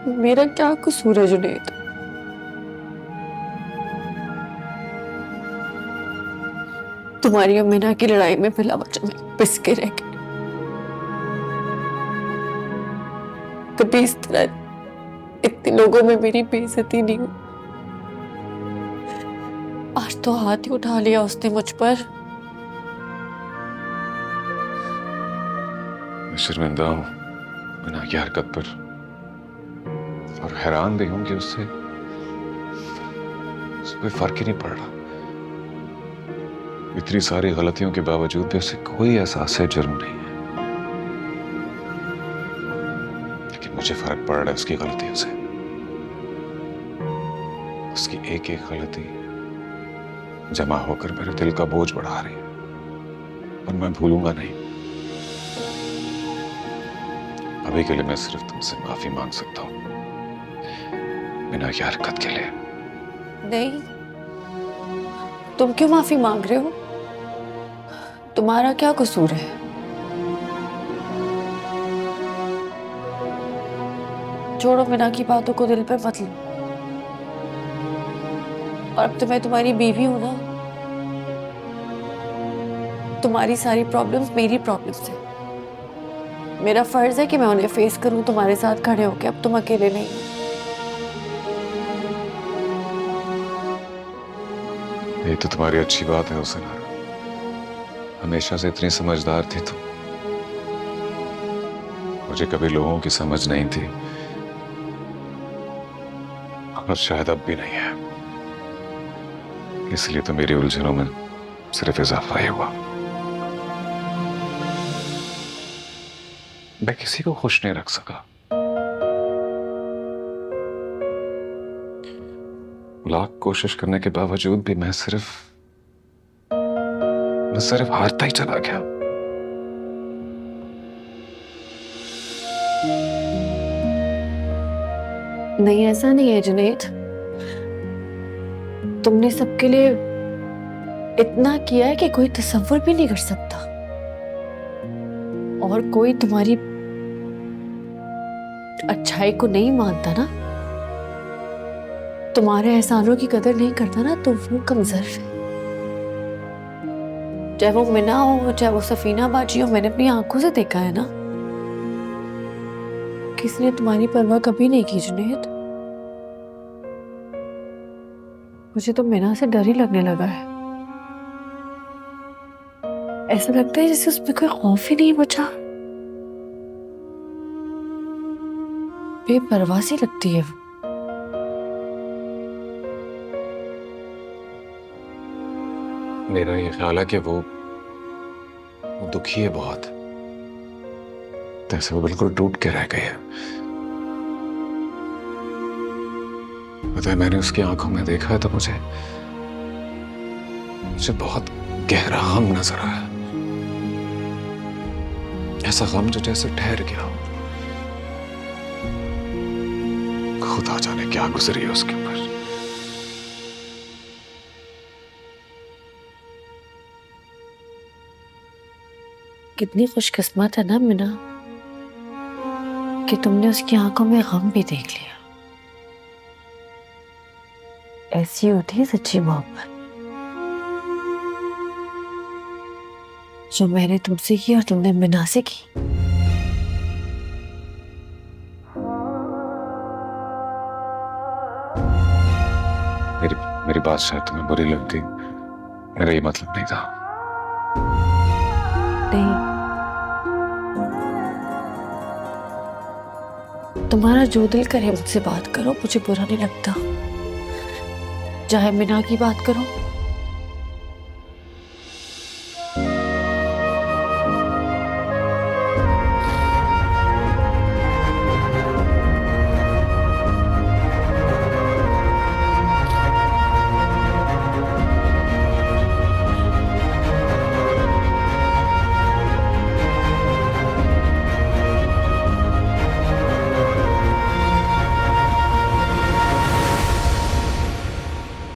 मेरा क्या कसूर है जुनैद? तुम्हारी और मीना की लड़ाई में बिला वजह में पिस के रह गई। कभी इस तरह इतने लोगों में मेरी बेइज्जती नहीं हुई। आज तो हाथ ही उठा लिया उसने मुझ पर। मैं शर्मिंदा हूं मीना की हरकत पर और हैरान भी हूं कि उससे कोई फर्क ही नहीं पड़ रहा। इतनी सारी गलतियों के बावजूद भी उसे कोई एहसास है जुर्म नहीं है, लेकिन मुझे फर्क पड़ रहा है उसकी गलतियों से। उसकी एक एक गलती जमा होकर मेरे दिल का बोझ बढ़ा रही है और मैं भूलूंगा नहीं। अभी के लिए मैं सिर्फ तुमसे माफी मांग सकता हूं मीना की हरकत के लिए। नहीं, तुम क्यों माफी मांग रहे हो? तुम्हारा क्या कसूर है? छोड़ो, मीना की बातों को दिल पे मत लो। और अब तो मैं तुम्हारी बीवी हूं ना। तुम्हारी सारी प्रॉब्लम्स मेरी प्रॉब्लम्स है। मेरा फर्ज है कि मैं उन्हें फेस करूं तुम्हारे साथ खड़े होके। अब तुम अकेले नहीं हो। ये तो तुम्हारी अच्छी बात है हुसैन। हमेशा से इतनी समझदार थी तुम। मुझे कभी लोगों की समझ नहीं थी और शायद अब भी नहीं है। इसलिए तो मेरी उलझनों में सिर्फ इजाफा ही हुआ। मैं किसी को खुश नहीं रख सका। लाख कोशिश करने के बावजूद भी मैं सिर्फ हारता ही चला गया। नहीं, ऐसा नहीं है जुनैद। तुमने सबके लिए इतना किया है कि कोई तसव्वुर भी नहीं कर सकता। और कोई तुम्हारी अच्छाई को नहीं मानता ना, तुम्हारे एहसानों की कदर नहीं करता ना, तो वो कमजोर है। चाहे वो मीना हो, चाहे वो सफीना बाजी हो, मैंने अपनी आंखों से देखा है ना। किसी ने तुम्हारी परवाह कभी नहीं की जुनैद। मुझे तो मीना से डर ही लगने लगा है। ऐसा लगता है जैसे उसमें कोई खौफ ही नहीं बचा। बेपरवाह सी लगती है वो। मेरा ये ख्याल है कि वो दुखी है बहुत। जैसे वो बिल्कुल टूट के रह गई है। पता है, मैंने उसकी आंखों में देखा है तो मुझे बहुत गहरा गम नजर आया। ऐसा गम जो जैसे ठहर गया हो। खुदा जाने क्या गुजरी है उसके ऊपर। कितनी खुशकिस्मत है ना मीना कि तुमने उसकी आंखों में गम भी देख लिया। ऐसी होती है सच्ची मोहब्बत, जो मैंने तुमसे की और तुमने मीना से की। मेरी मेरी बात शायद तुम्हें बुरी लगती। मेरा ये मतलब नहीं था। नहीं, तुम्हारा जो दिल करे मुझसे बात करो, मुझे बुरा नहीं लगता। चाहे मीना की बात करो,